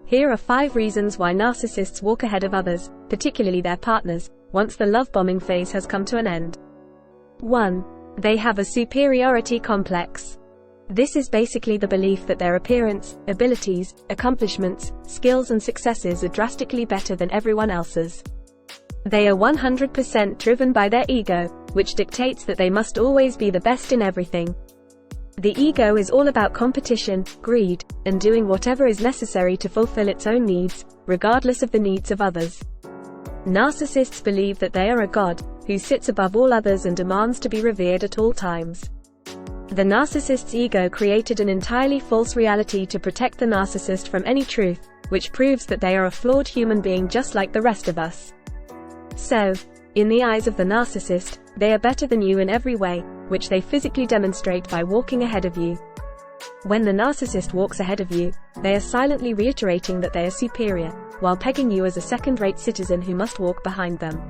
Here are 5 reasons why narcissists walk ahead of others, particularly their partners, once the love bombing phase has come to an end. 1. They have a superiority complex. This is basically the belief that their appearance, abilities, accomplishments, skills and successes are drastically better than everyone else's. They are 100% driven by their ego, which dictates that they must always be the best in everything. The ego is all about competition, greed, and doing whatever is necessary to fulfill its own needs, regardless of the needs of others. Narcissists believe that they are a god, who sits above all others and demands to be revered at all times. The narcissist's ego created an entirely false reality to protect the narcissist from any truth, which proves that they are a flawed human being just like the rest of us. So, in the eyes of the narcissist, they are better than you in every way, which they physically demonstrate by walking ahead of you. When the narcissist walks ahead of you, they are silently reiterating that they are superior, while pegging you as a second-rate citizen who must walk behind them.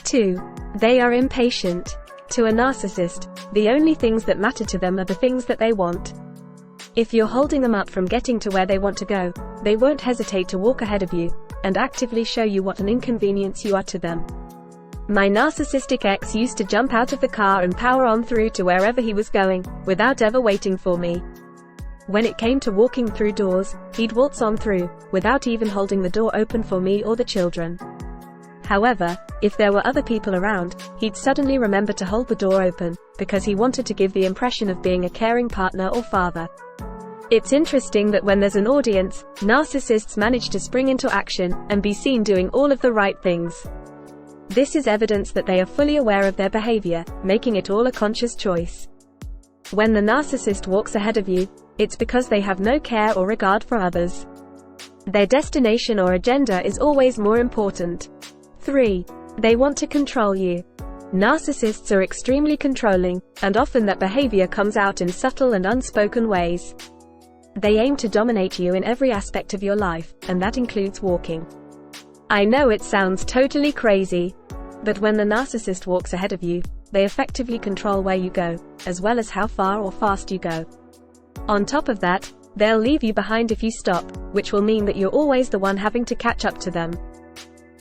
2. They are impatient. To a narcissist, the only things that matter to them are the things that they want. If you're holding them up from getting to where they want to go, they won't hesitate to walk ahead of you, and actively show you what an inconvenience you are to them. My narcissistic ex used to jump out of the car and power on through to wherever he was going, without ever waiting for me. When it came to walking through doors, he'd waltz on through, without even holding the door open for me or the children. However, if there were other people around, he'd suddenly remember to hold the door open, because he wanted to give the impression of being a caring partner or father. It's interesting that when there's an audience, narcissists manage to spring into action, and be seen doing all of the right things. This is evidence that they are fully aware of their behavior, making it all a conscious choice. When the narcissist walks ahead of you, it's because they have no care or regard for others. Their destination or agenda is always more important. 3. They want to control you. Narcissists are extremely controlling, and often that behavior comes out in subtle and unspoken ways. They aim to dominate you in every aspect of your life, and that includes walking. I know it sounds totally crazy, but when the narcissist walks ahead of you, they effectively control where you go, as well as how far or fast you go. On top of that, they'll leave you behind if you stop, which will mean that you're always the one having to catch up to them.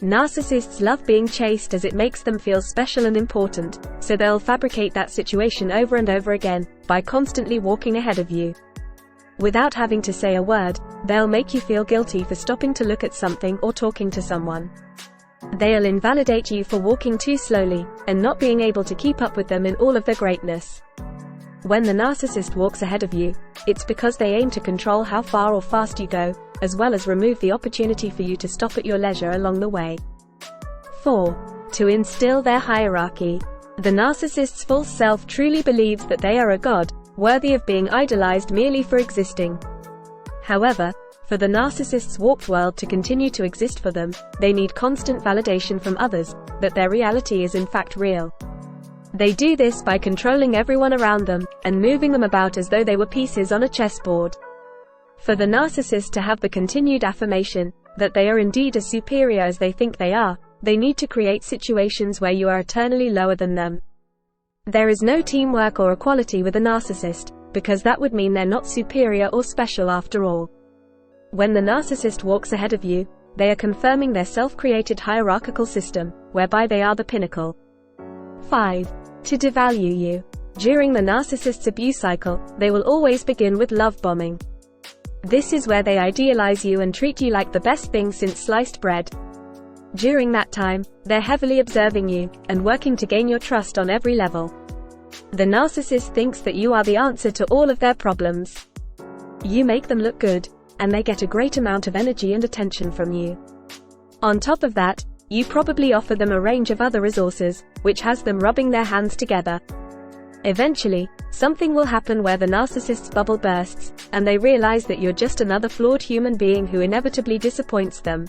Narcissists love being chased as it makes them feel special and important, so they'll fabricate that situation over and over again, by constantly walking ahead of you. Without having to say a word, they'll make you feel guilty for stopping to look at something or talking to someone. They'll invalidate you for walking too slowly, and not being able to keep up with them in all of their greatness. When the narcissist walks ahead of you, it's because they aim to control how far or fast you go, as well as remove the opportunity for you to stop at your leisure along the way. 4. To instill their hierarchy. The narcissist's false self truly believes that they are a god, worthy of being idolized merely for existing. However, for the narcissist's warped world to continue to exist for them, they need constant validation from others, that their reality is in fact real. They do this by controlling everyone around them, and moving them about as though they were pieces on a chessboard. For the narcissist to have the continued affirmation, that they are indeed as superior as they think they are, they need to create situations where you are eternally lower than them. There is no teamwork or equality with a narcissist, because that would mean they're not superior or special after all. When the narcissist walks ahead of you, they are confirming their self-created hierarchical system, whereby they are the pinnacle. 5. To devalue you. During the narcissist's abuse cycle, they will always begin with love bombing. This is where they idealize you and treat you like the best thing since sliced bread. During that time, they're heavily observing you, and working to gain your trust on every level. The narcissist thinks that you are the answer to all of their problems. You make them look good, and they get a great amount of energy and attention from you. On top of that, you probably offer them a range of other resources, which has them rubbing their hands together. Eventually, something will happen where the narcissist's bubble bursts, and they realize that you're just another flawed human being who inevitably disappoints them.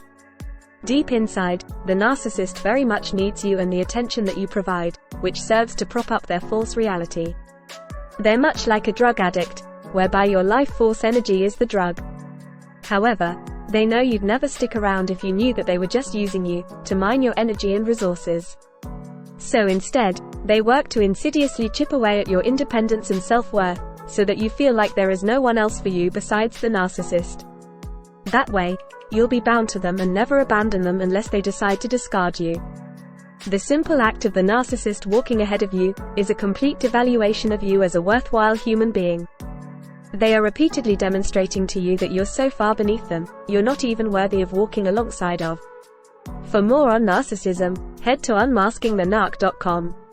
Deep inside, the narcissist very much needs you and the attention that you provide, which serves to prop up their false reality. They're much like a drug addict, whereby your life force energy is the drug. However, they know you'd never stick around if you knew that they were just using you, to mine your energy and resources. So instead, they work to insidiously chip away at your independence and self-worth, so that you feel like there is no one else for you besides the narcissist. That way, you'll be bound to them and never abandon them unless they decide to discard you. The simple act of the narcissist walking ahead of you is a complete devaluation of you as a worthwhile human being. They are repeatedly demonstrating to you that you're so far beneath them, you're not even worthy of walking alongside of. For more on narcissism, head to unmaskingthenarc.com.